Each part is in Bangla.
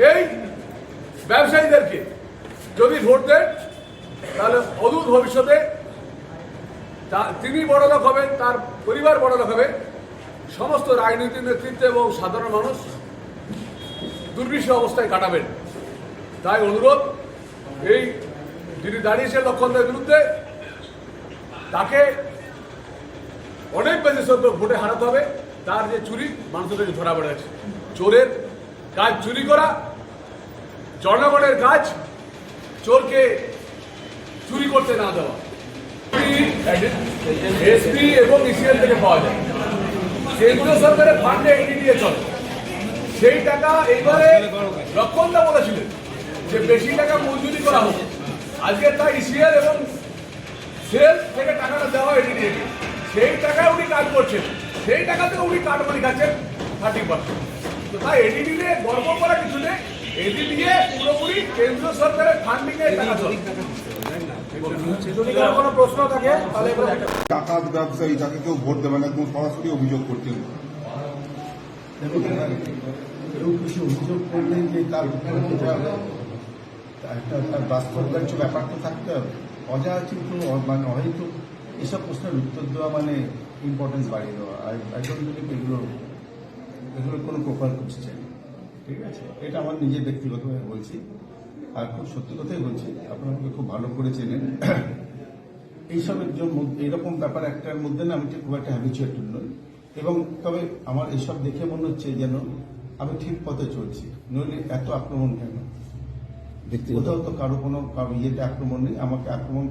এই ব্যবসায়ীদেরকে যদি ভোট দেন তাহলে অদূর ভবিষ্যতে তিনি বড়লোক হবেন, তার পরিবার বড়লোক হবে, সমস্ত রাজনৈতিক নেতৃত্ব এবং সাধারণ মানুষ দুর্বিষহ অবস্থায় কাটাবেন। তাই অনুরোধ, এই যিনি দাঁড়িয়েছেন লক্ষণদের বিরুদ্ধে, তাকে অনেক বেশি সংখ্যক ভোটে হারাতে হবে। তার যে চুরি মানুষের কাছে ধরা পড়ে আছে, চোরের কাজ চুরি করা, জনগণের কাজ চোরকে চুরি করতে না দেওয়া। এসপি এবং ইসিএল থেকে পাওয়া যায়, কেন্দ্রীয় সরকারের ফান্ডে এটি দিয়ে চলে। সেই টাকা এইবারে লক্ষণদা বলেছিলেন যে বেশি টাকা মঞ্জুরি করা হোক, আজকে তাই ইসিএল এবং সেল থেকে টাকাটা দেওয়া এডিডিএকে, সেই টাকায় উনি কাজ করছেন, সেই টাকাতে উনি কাটমানি খাচ্ছেন 30%। তো তাই এডিডি নিয়ে গর্ব করা কিছু নেই, এডিডি নিয়ে পুরোপুরি কেন্দ্র সরকারের ফান্ডিং এর টাকা চলে। যদি কারো কোনো প্রশ্ন থাকে তাহলে ডাকাত ব্যবসায়ী যাকে কেউ ভোট দেবে না, একদম সরাসরি অভিযোগ করছেন। কেউ কিছু অভিযোগ করলে যে তার একটা তার বাস্তবকার্য ব্যাপার তো থাকতে হবে। অযাচিত মানে হয়তো এসব প্রশ্নের উত্তর দেওয়া মানে ইম্পর্টেন্স বাড়িয়ে দেওয়া। আই ডোন্ট বিলিভ এগুলোর কোনো প্রপার কোশ্চেন। ঠিক আছে, এটা আমার নিজের ব্যক্তিগতভাবে বলছি, আর খুব সত্যি কথাই বলছি। আপনারা আমাকে খুব ভালো করে চেনেন। এইসবের জন্য এরকম ব্যাপার একটার মধ্যে না আমি খুব একটা হ্যাবিচুয়েটেড নই, এবং তবে আমার এসব দেখে মনে হচ্ছে যেন আমি ঠিক পথে চলছি। নইলে এত আক্রমণ কেন? কোথাও তো কারো ইয়েতে আক্রমণ নেই, আমাকে আক্রমণ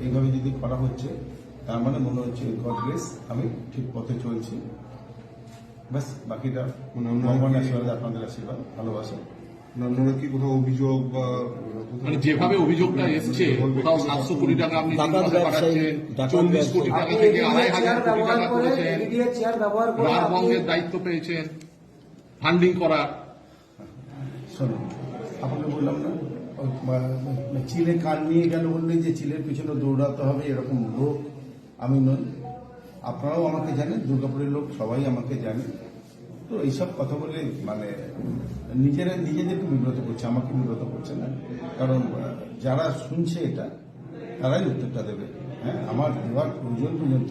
এইভাবে যদি করা হচ্ছে, তার মানে মনে হচ্ছে গড ব্লেস আমি ঠিক পথে চলছি। ব্যাস, বাকিটা ভগবানের আশীর্বাদ, আপনাদের আশীর্বাদ, ভালোবাসা। আপনারা কি কোথাও অভিযোগ বা মানে যেভাবে অভিযোগটা এসছে, কোথাও 700 কোটি টাকা আপনি পাঠাচ্ছেন, 40 কোটি টাকা থেকে 2,500 কোটি টাকা করেছেন, রাজভঙ্গের দায়িত্ব পেয়েছেন, ফান্ডিং করার। শোনো, আপনাকে বললাম না, চিলে কান নিয়ে গেল বললে যে চিলের পিছনে দৌড়াতে হবে, এরকম লোক আমি নই। আপনারাও আমাকে জানেন, দুর্গাপুরের লোক সবাই আমাকে জানে। তো এইসব কথা বলে মানে নিজেদেরকে বিব্রত করছে, আমাকে বিব্রত করছে না। কারণ যারা শুনছে এটা, তারাই উত্তরটা দেবে। হ্যাঁ, আমার দেওয়ার প্রয়োজন পর্যন্ত